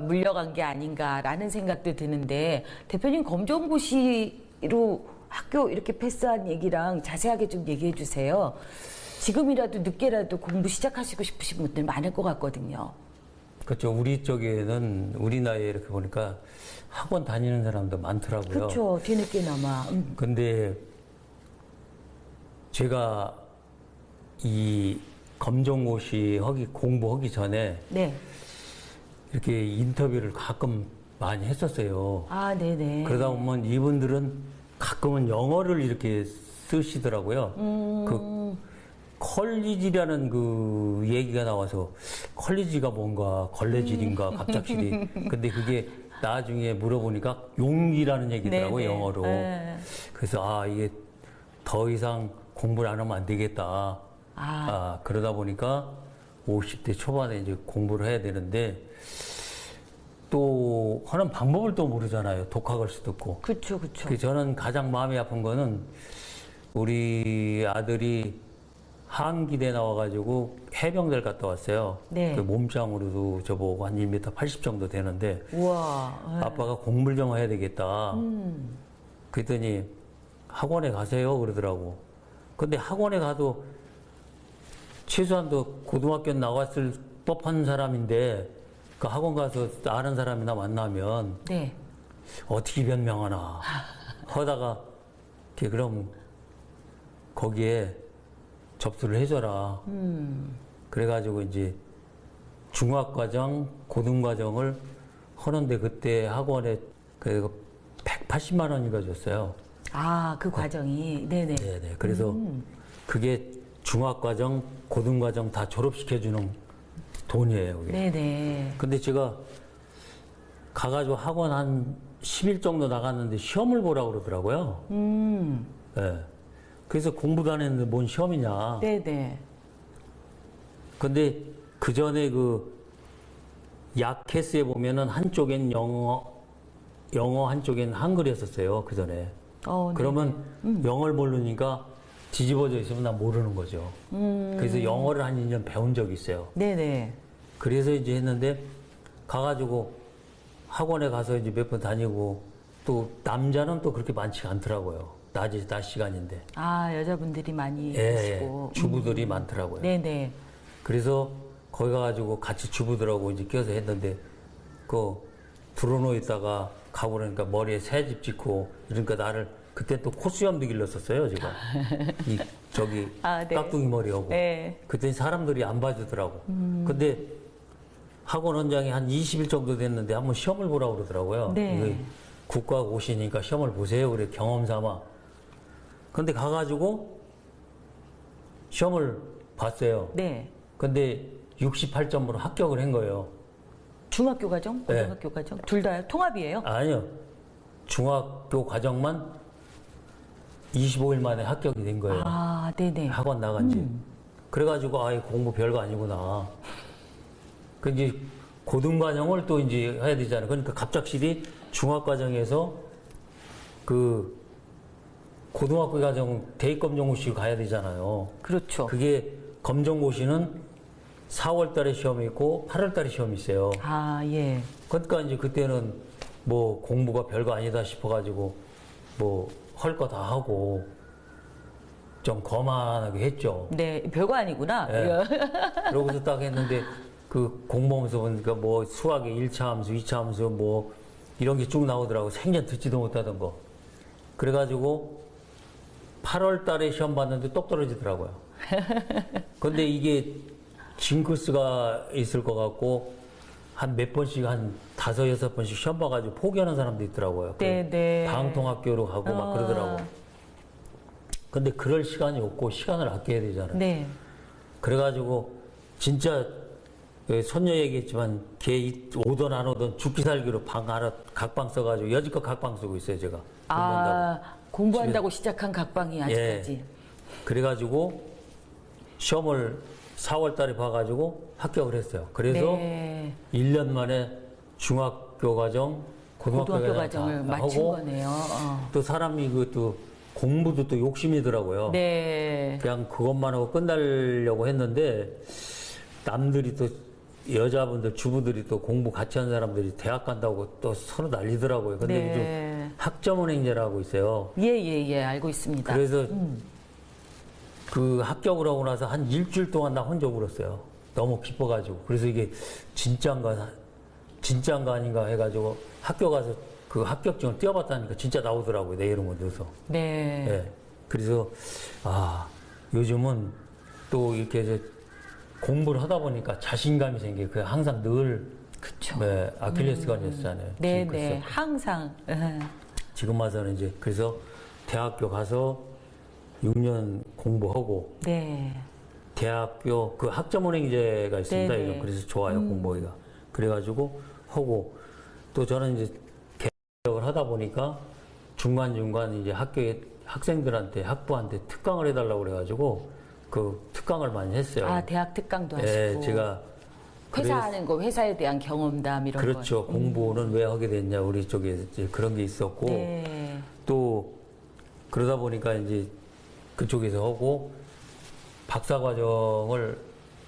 A: 물려간 게 아닌가라는 생각도 드는데 대표님 검정고시로 학교 이렇게 패스한 얘기랑 자세하게 좀 얘기해 주세요. 지금이라도 늦게라도 공부 시작하시고 싶으신 분들 많을 것 같거든요.
B: 그렇죠. 우리 쪽에는 우리 나이에 이렇게 보니까 학원 다니는 사람도 많더라고요.
A: 그렇죠. 뒤늦게나마.
B: 근데 제가 이 검정고시 공부하기 전에
A: 네.
B: 이렇게 인터뷰를 가끔 많이 했었어요.
A: 아, 네네.
B: 그러다 보면 이분들은 가끔은 영어를 이렇게 쓰시더라고요. 그 컬리지라는 그 얘기가 나와서 컬리지가 뭔가 걸레질인가 갑작스레. 근데 그게 나중에 물어보니까 용기라는 얘기더라고요.
A: 네네.
B: 영어로.
A: 네.
B: 그래서 이게 더 이상 공부를 안 하면 안 되겠다. 그러다 보니까 50대 초반에 이제 공부를 해야 되는데 또 하는 방법을 또 모르잖아요. 독학할 수도 없고.
A: 그렇죠, 그렇죠.
B: 그래서 저는 가장 마음이 아픈 거는 우리 아들이 한기대 나와가지고 해병대를 갔다 왔어요.
A: 네.
B: 그 몸짱으로도 저보고 한 1m 80 정도 되는데
A: 우와. 네.
B: 아빠가 공부를 좀 해야 되겠다. 그랬더니 학원에 가세요 그러더라고. 근데 학원에 가도 최소한도 고등학교 나왔을 법한 사람인데 그 학원 가서 아는 사람이나 만나면
A: 네.
B: 어떻게 변명하나 하다가 그럼 거기에 접수를 해줘라. 그래가지고 이제 중학과정, 고등과정을 하는데 그때 학원에 그 180만 원인가 줬어요.
A: 그 과정이. 네네.
B: 네네. 그래서 그게 중학과정, 고등과정 다 졸업시켜주는 돈이에요, 그게.
A: 네네.
B: 근데 제가 가가지고 학원 한 10일 정도 나갔는데 시험을 보라고 그러더라고요. 예. 그래서 공부도 안 했는데 뭔 시험이냐.
A: 네네.
B: 근데 그 전에 그 야케스에 보면은 한쪽엔 영어 한쪽엔 한글이었었어요. 그 전에. 그러면 영어를 모르니까 뒤집어져 있으면 난 모르는 거죠. 그래서 영어를 한 2년 배운 적이 있어요.
A: 네네.
B: 그래서 이제 했는데 가가지고 학원에 가서 이제 몇 번 다니고 또 남자는 또 그렇게 많지가 않더라고요. 낮 시간인데.
A: 아, 여자분들이 많이
B: 예,
A: 계시고.
B: 주부들이 많더라고요.
A: 네네.
B: 그래서 거기 가가지고 같이 주부들하고 이제 껴서 했는데 그 들어놓 있다가 가보니까 머리에 새집 짓고 이러니까 나를 그때 또 코수염도 길렀었어요 제가 이 저기
A: 아, 네.
B: 깍두기 머리하고
A: 네.
B: 그때 사람들이 안 봐주더라고. 근데 학원 원장이 한 20일 정도 됐는데 한번 시험을 보라고 그러더라고요.
A: 네.
B: 이거 국가 오시니까 시험을 보세요. 그래 경험 삼아. 근데 가가지고 시험을 봤어요.
A: 네.
B: 근데 68점으로 합격을 한 거예요.
A: 중학교 과정,
B: 네.
A: 고등학교 과정 둘 다요? 통합이에요?
B: 아니요. 중학교 과정만 25일 만에 합격이 된 거예요.
A: 아, 네네.
B: 학원 나간 지. 그래가지고 아, 이 공부 별거 아니구나. 그 이제 고등 과정을 또 이제 해야 되잖아요. 그러니까 갑작스레 중학 과정에서 그 고등학교 과정 대입 검정고시 가야 되잖아요.
A: 그렇죠.
B: 그게 검정고시는 4월 달에 시험이 있고 8월 달에 시험이 있어요.
A: 아, 예.
B: 그러니까 이제 그때는 뭐 공부가 별거 아니다 싶어가지고 뭐 할 거 다 하고 좀 거만하게 했죠.
A: 네, 별거 아니구나.
B: 예. 그러고서 딱 했는데 그 공부하면서 보니까 뭐 수학의 1차 함수, 2차 함수 뭐 이런 게 쭉 나오더라고. 생전 듣지도 못하던 거. 그래가지고 8월 달에 시험 봤는데 똑 떨어지더라고요. 근데 이게 징크스가 있을 것 같고 한 몇 번씩 한 5, 6번씩 시험 봐가지고 포기하는 사람도 있더라고요.
A: 네.
B: 방통학교로 가고 막 그러더라고. 근데 그럴 시간이 없고 시간을 아껴야 되잖아요.
A: 네.
B: 그래가지고 진짜 손녀 얘기했지만 걔 오던 안 오던 죽기 살기로 방 하나 각방 써가지고 여지껏 각방 쓰고 있어요 제가.
A: 아, 공부한다고 시작한 각방이 아직까지.
B: 예. 그래가지고 시험을 4월 달에 봐가지고 합격을 했어요. 그래서
A: 네.
B: 1년 만에 중학교 과정, 고등학교
A: 과정을
B: 다
A: 마친
B: 하고
A: 거네요.
B: 또 사람이 그또 공부도 또 욕심이더라고요.
A: 네.
B: 그냥 그것만 하고 끝내려고 했는데 남들이 또 여자분들 주부들이 또 공부 같이 한 사람들이 대학 간다고 또 서로 난리더라고요. 근데
A: 네.
B: 요즘 학점은행제라고 있어요.
A: 예, 알고 있습니다.
B: 그래서 그 합격을 하고 나서 한 일주일 동안 나 혼자 울었어요. 너무 기뻐가지고. 그래서 이게 진짜인가 아닌가 해가지고 학교 가서 그 합격증을 띄워봤다니까 진짜 나오더라고요. 내 이름을 넣어서.
A: 네.
B: 예. 그래서 요즘은 또 이렇게 이제 공부를 하다 보니까 자신감이 생겨요. 그 항상 늘
A: 그쵸.
B: 네, 아킬레스건이었잖아요.
A: 네. 항상.
B: 지금 와서는 이제 그래서 대학교 가서 6년 공부하고
A: 네.
B: 대학교 그 학점은행제가 있습니다.
A: 네네.
B: 이거. 그래서 좋아요 공부하기가. 그래가지고 하고 또 저는 이제 개혁을 하다 보니까 중간중간 이제 학교에 학생들한테 학부한테 특강을 해달라고 그래가지고 그 특강을 많이 했어요.
A: 아, 대학 특강도 하시고.
B: 네, 제가
A: 회사 하는 거, 회사에 대한 경험담 이런 거.
B: 그렇죠. 공부는 왜 하게 됐냐 우리 쪽에 이제 그런 게 있었고
A: 네.
B: 또 그러다 보니까 이제 그쪽에서 하고 박사 과정을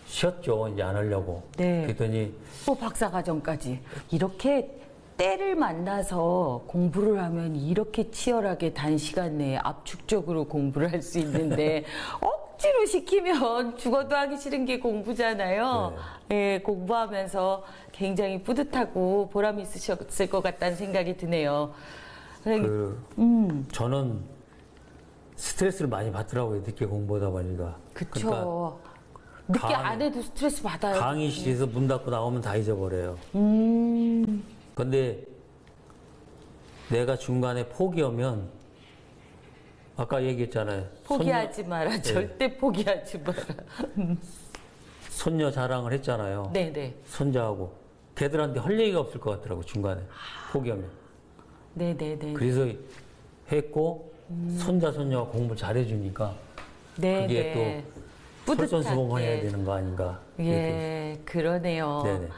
B: 쉬었죠. 이제 안 하려고.
A: 네.
B: 그랬더니
A: 또 박사 과정까지. 이렇게 때를 만나서 공부를 하면 이렇게 치열하게 단시간 내에 압축적으로 공부를 할 수 있는데 억지로 시키면 죽어도 하기 싫은 게 공부잖아요. 예, 공부하면서 굉장히 뿌듯하고 보람 있으셨을 것 같다는 생각이 드네요.
B: 저는 스트레스를 많이 받더라고요. 늦게 공부하다 보니까.
A: 그쵸. 늦게 안 해도 스트레스 받아요.
B: 강의실에서 문 닫고 나오면 다 잊어버려요. 근데 내가 중간에 포기하면 아까 얘기했잖아요.
A: 포기하지 마라. 절대 포기하지 마라.
B: 손녀 자랑을 했잖아요.
A: 네네.
B: 손자하고. 걔들한테 할 얘기가 없을 것 같더라고, 중간에. 포기하면.
A: 네네네.
B: 그래서 했고, 손자, 손녀가 공부 잘해주니까 그게 또 솔선수범해야 되는 거 아닌가.
A: 예, 그러네요.
B: 네네.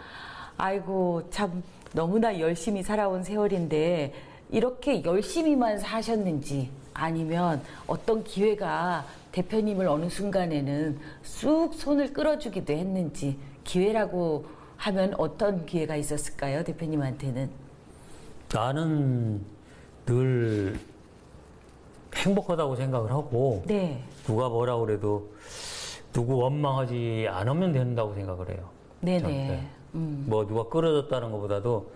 A: 아이고, 참 너무나 열심히 살아온 세월인데 이렇게 열심히만 사셨는지 아니면 어떤 기회가 대표님을 어느 순간에는 쑥 손을 끌어주기도 했는지 기회라고 하면 어떤 기회가 있었을까요, 대표님한테는?
B: 나는 늘 행복하다고 생각을 하고
A: 네.
B: 누가 뭐라 그래도 누구 원망하지 않으면 된다고 생각을 해요.
A: 네네.
B: 뭐 누가 끌어줬다는 것보다도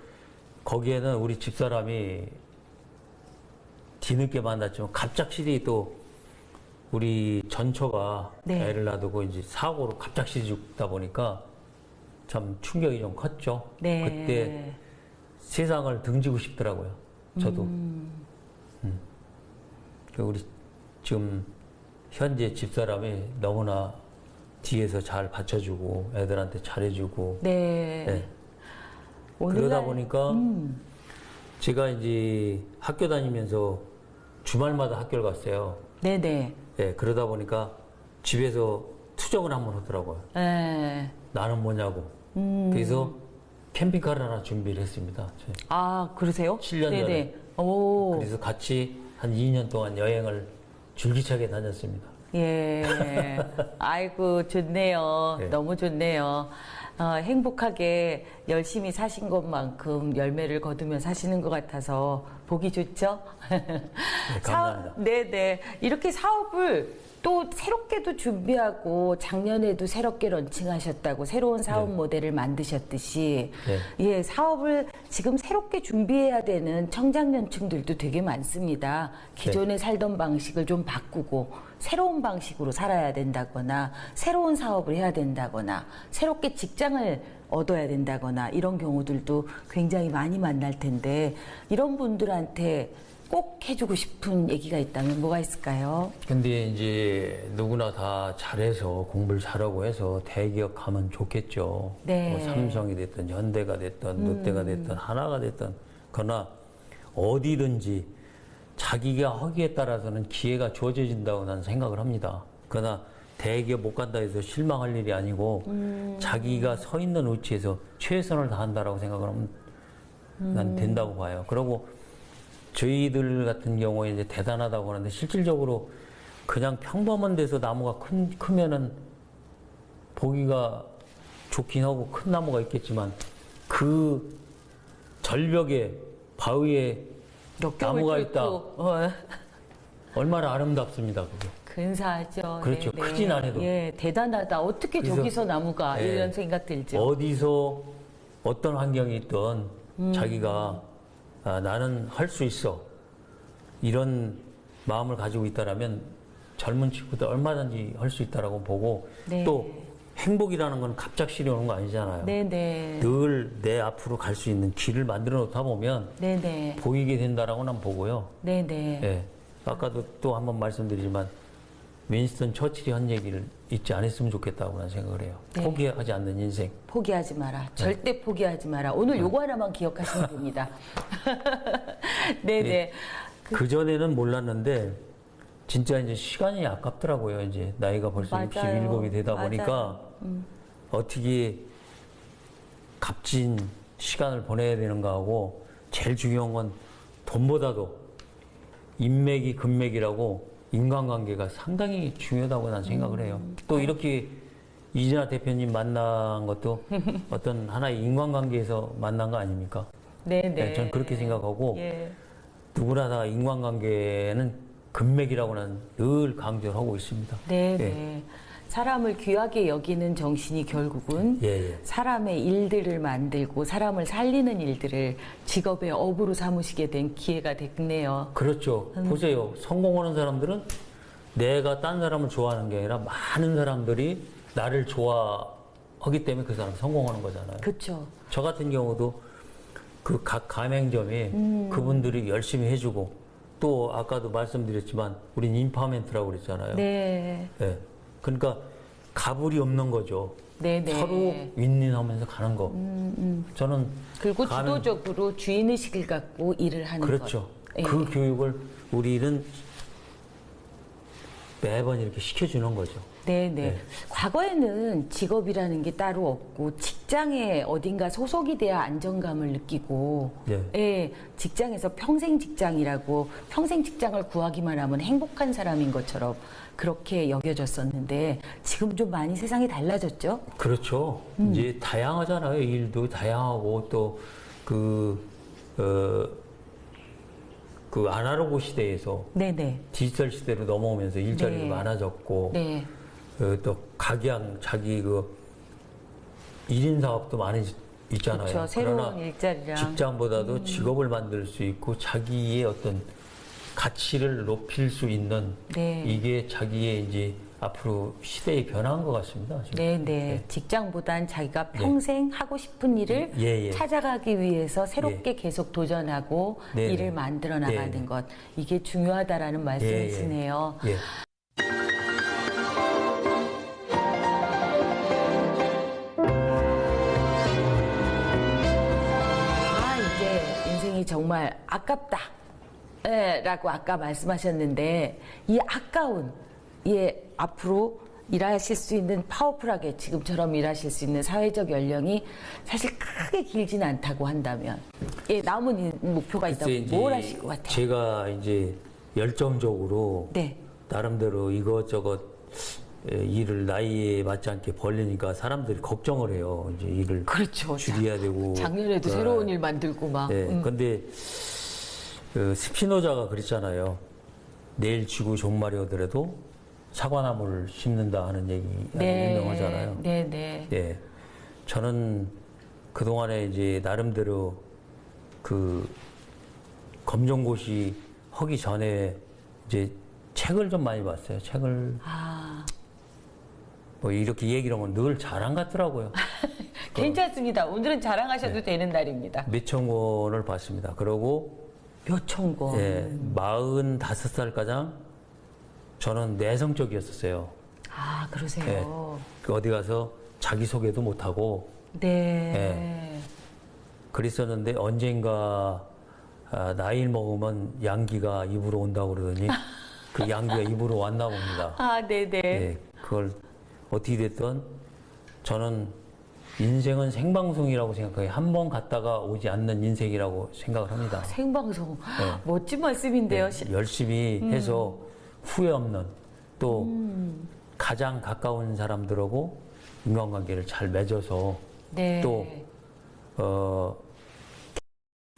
B: 거기에는 우리 집사람이 뒤늦게 만났지만 갑작스레 또 우리 전처가
A: 네.
B: 애를 놔두고 이제 사고로 갑작스레 죽다 보니까 참 충격이 좀 컸죠.
A: 네.
B: 그때 세상을 등지고 싶더라고요. 저도. 우리 지금 현재 집사람이 너무나 뒤에서 잘 받쳐주고 애들한테 잘해주고.
A: 네.
B: 네. 그러다 보니까 제가 이제 학교 다니면서 주말마다 학교를 갔어요.
A: 네네.
B: 네, 그러다 보니까 집에서 투정을 한번 하더라고요.
A: 네.
B: 나는 뭐냐고. 그래서 캠핑카를 하나 준비를 했습니다.
A: 아, 그러세요?
B: 7년
A: 네네.
B: 전에.
A: 오.
B: 그래서 같이 한 2년 동안 여행을 줄기차게 다녔습니다.
A: 예. 아이고, 좋네요.
B: 네.
A: 너무 좋네요. 행복하게 열심히 사신 것만큼 열매를 거두며 사시는 것 같아서 보기 좋죠?
B: 네, 감사합니다.
A: 네네. 이렇게 사업을 또 새롭게도 준비하고 작년에도 새롭게 런칭하셨다고 새로운 사업
B: 네.
A: 모델을 만드셨듯이
B: 네.
A: 예, 사업을 지금 새롭게 준비해야 되는 청장년층들도 되게 많습니다. 기존에 살던 방식을 좀 바꾸고 새로운 방식으로 살아야 된다거나 새로운 사업을 해야 된다거나 새롭게 직장을 얻어야 된다거나 이런 경우들도 굉장히 많이 만날 텐데 이런 분들한테 꼭 해주고 싶은 얘기가 있다면 뭐가 있을까요?
B: 근데 이제 누구나 다 잘해서 공부를 잘하고 해서 대기업 가면 좋겠죠.
A: 네.
B: 뭐 삼성이 됐든 현대가 됐든 롯데가 됐든 하나가 됐든 그러나 어디든지 자기가 하기에 따라서는 기회가 주어진다고 나는 생각을 합니다. 그러나 대기업 못 간다 해서 실망할 일이 아니고 자기가 서 있는 위치에서 최선을 다한다라고 생각을 하면 난 된다고 봐요. 그리고 저희들 같은 경우에 이제 대단하다고 하는데 실질적으로 그냥 평범한 데서 나무가 크면은 보기가 좋긴 하고 큰 나무가 있겠지만 그 절벽에 바위에 나무가 있다. 얼마나 아름답습니다, 그게.
A: 근사하죠.
B: 그렇죠.
A: 네네.
B: 크진 않아도.
A: 예, 대단하다. 어떻게
B: 그래서,
A: 저기서 나무가
B: 예,
A: 이런 생각 들죠.
B: 어디서 어떤 환경이 있든 자기가 나는 할 수 있어. 이런 마음을 가지고 있다라면 젊은 친구들 얼마든지 할 수 있다라고 보고
A: 네.
B: 또 행복이라는 건 갑작스레 오는 거 아니잖아요.
A: 네네.
B: 늘 내 앞으로 갈 수 있는 길을 만들어 놓다 보면
A: 네네.
B: 보이게 된다라고 난 보고요.
A: 네네.
B: 예. 아까도 또 한 번 말씀드리지만 윈스턴 처칠이 한 얘기를 잊지 않았으면 좋겠다고 난 생각을 해요.
A: 네.
B: 포기하지 않는 인생.
A: 포기하지 마라. 절대 포기하지 마라. 오늘 요거 하나만 기억하시면 됩니다. 네네.
B: 그전에는 몰랐는데 진짜 이제 시간이 아깝더라고요. 이제 나이가 벌써
A: 맞아요.
B: 67이 되다
A: 맞아요.
B: 보니까 어떻게 값진 시간을 보내야 되는가 하고 제일 중요한 건 돈보다도 인맥이 금맥이라고 인간관계가 상당히 중요하다고 난 생각을 해요. 또 이렇게 이진아 대표님 만난 것도 어떤 하나의 인간관계에서 만난 거 아닙니까?
A: 네네.
B: 네, 저는 그렇게 생각하고
A: 예.
B: 누구나 다 인간관계는 금맥이라고 는 늘 강조를 하고 있습니다.
A: 네네.
B: 예.
A: 사람을 귀하게 여기는 정신이 결국은
B: 예, 예.
A: 사람의 일들을 만들고 사람을 살리는 일들을 직업의 업으로 삼으시게 된 기회가 됐네요.
B: 그렇죠. 보세요. 성공하는 사람들은 내가 딴 사람을 좋아하는 게 아니라 많은 사람들이 나를 좋아하기 때문에 그 사람이 성공하는 거잖아요.
A: 그렇죠.
B: 저 같은 경우도 그 각 가맹점이 그분들이 열심히 해주고 또 아까도 말씀드렸지만 우린 인파멘트라고 그랬잖아요.
A: 네.
B: 예. 그러니까 가불이 없는 거죠.
A: 네네.
B: 서로 윈윈하면서 가는 거. 저는
A: 그리고
B: 가는-
A: 주도적으로 주인의식을 갖고 일을 하는
B: 그렇죠.
A: 것. 예.
B: 그 교육을 우리는 매번 이렇게 시켜주는 거죠.
A: 네네.
B: 네.
A: 과거에는 직업이라는 게 따로 없고 직장에 어딘가 소속이 돼야 안정감을 느끼고
B: 네.
A: 예, 직장에서 평생 직장이라고 평생 직장을 구하기만 하면 행복한 사람인 것처럼 그렇게 여겨졌었는데 지금 좀 많이 세상이 달라졌죠?
B: 그렇죠. 이제 다양하잖아요. 일도 다양하고 또 그 아날로그 시대에서
A: 네네.
B: 디지털 시대로 넘어오면서 일자리가
A: 네.
B: 많아졌고
A: 네.
B: 또 각양 자기 그 1인 사업도 많이 있잖아요.
A: 그렇죠. 새로운
B: 그러나
A: 일자리랑.
B: 직장보다도 직업을 만들 수 있고 자기의 어떤 가치를 높일 수 있는
A: 네.
B: 이게 자기의 이제 앞으로 시대의 변화인 것 같습니다. 지금.
A: 네네. 직장보단 자기가 평생 하고 싶은 일을
B: 예, 예.
A: 찾아가기 위해서 새롭게 계속 도전하고
B: 네네.
A: 일을 만들어 나가는
B: 네네.
A: 것. 이게 중요하다라는 말씀이시네요.
B: 예.
A: 아, 이제 인생이 정말 아깝다. 예, 라고 아까 말씀하셨는데, 이 아까운, 앞으로 일하실 수 있는 파워풀하게 지금처럼 일하실 수 있는 사회적 연령이 사실 크게 길진 않다고 한다면, 남은 목표가 있다고
B: 글쎄, 이제
A: 뭘 하실 것 같아요?
B: 제가 이제 열정적으로
A: 네.
B: 나름대로 이것저것 일을 나이에 맞지 않게 벌리니까 사람들이 걱정을 해요. 이제 일을
A: 그렇죠.
B: 줄여야 되고.
A: 작년에도 새로운 일 만들고 막.
B: 네. 근데 스피노자가 그랬잖아요. 내일 쥐고 종말이 오더라도 사과나무를 심는다 하는 얘기 유명하잖아요.
A: 네.
B: 네. 저는 그동안에 이제 나름대로 그 검정고시 하기 전에 이제 책을 좀 많이 봤어요. 책을 뭐 이렇게 얘기를 하면 늘 자랑 같더라고요.
A: 괜찮습니다. 오늘은 자랑하셔도
B: 네.
A: 되는 날입니다.
B: 몇천 권을 봤습니다. 그러고
A: 몇천 권.
B: 45살까지 저는 내성적이었었어요.
A: 아, 그러세요.
B: 그 어디 가서 자기소개도 못하고
A: 네.
B: 그랬었는데 언젠가 나이를 먹으면 양기가 입으로 온다고 그러더니 그 양기가 입으로 왔나 봅니다.
A: 아, 네네.
B: 예, 그걸 어떻게 됐든 저는 인생은 생방송이라고 생각해요. 한 번 갔다가 오지 않는 인생이라고 생각을 합니다.
A: 생방송.
B: 네.
A: 멋진 말씀인데요.
B: 열심히 해서 후회 없는 또 가장 가까운 사람들하고 인간관계를 잘 맺어서
A: 네.
B: 또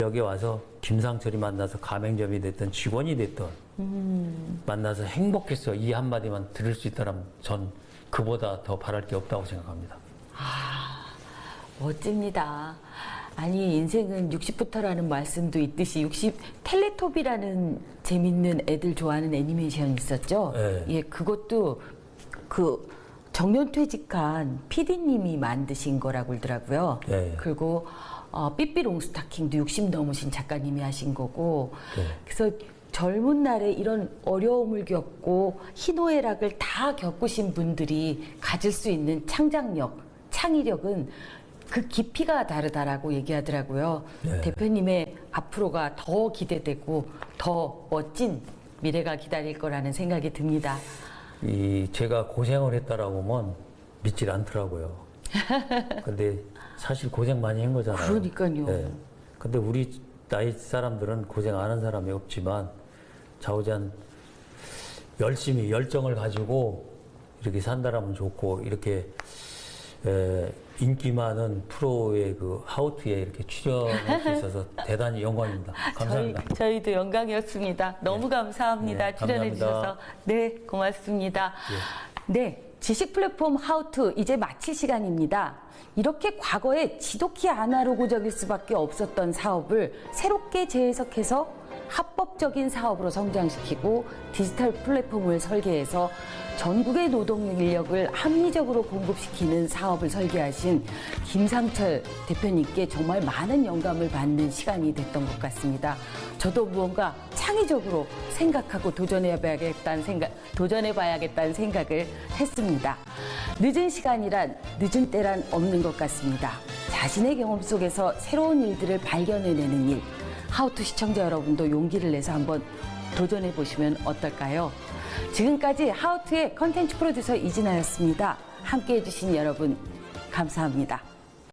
B: 여기 와서 김상철이 만나서 가맹점이 됐든 직원이 됐든 만나서 행복했어 이 한마디만 들을 수 있다면 전 그보다 더 바랄 게 없다고 생각합니다.
A: 멋집니다. 아니, 인생은 60부터라는 말씀도 있듯이 텔레토비라는 재밌는 애들 좋아하는 애니메이션 있었죠?
B: 네.
A: 예, 그것도 그 정년퇴직한 PD님이 만드신 거라고 그러더라고요.
B: 네.
A: 그리고 삐삐롱스타킹도 60 넘으신 작가님이 하신 거고.
B: 네.
A: 그래서 젊은 날에 이런 어려움을 겪고 희노애락을 다 겪으신 분들이 가질 수 있는 창작력, 창의력은 그 깊이가 다르다라고 얘기하더라고요.
B: 네.
A: 대표님의 앞으로가 더 기대되고 더 멋진 미래가 기다릴 거라는 생각이 듭니다.
B: 제가 고생을 했다라고 하면 믿질 않더라고요. 근데 사실 고생 많이 한 거잖아요.
A: 그러니까요.
B: 네. 근데 우리 나이 사람들은 고생 안 한 사람이 없지만 좌우잔 열심히 열정을 가지고 이렇게 산다라면 좋고 이렇게 인기 많은 프로의 그 하우트에 이렇게 출연할 수 있어서 대단히 영광입니다. 감사합니다.
A: 저희도 영광이었습니다. 너무 감사합니다.
B: 네,
A: 출연해
B: 감사합니다.
A: 주셔서. 네, 고맙습니다. 네, 지식 플랫폼 하우투 이제 마칠 시간입니다. 이렇게 과거에 지독히 아날로그적일 수밖에 없었던 사업을 새롭게 재해석해서 합법적인 사업으로 성장시키고 디지털 플랫폼을 설계해서 전국의 노동 인력을 합리적으로 공급시키는 사업을 설계하신 김상철 대표님께 정말 많은 영감을 받는 시간이 됐던 것 같습니다. 저도 무언가 창의적으로 생각하고 도전해봐야겠다는 생각을 했습니다. 늦은 시간이란 늦은 때란 없는 것 같습니다. 자신의 경험 속에서 새로운 일들을 발견해내는 일, 하우투 시청자 여러분도 용기를 내서 한번 도전해 보시면 어떨까요? 지금까지 하우투의 컨텐츠 프로듀서 이진아였습니다. 함께해 주신 여러분 감사합니다.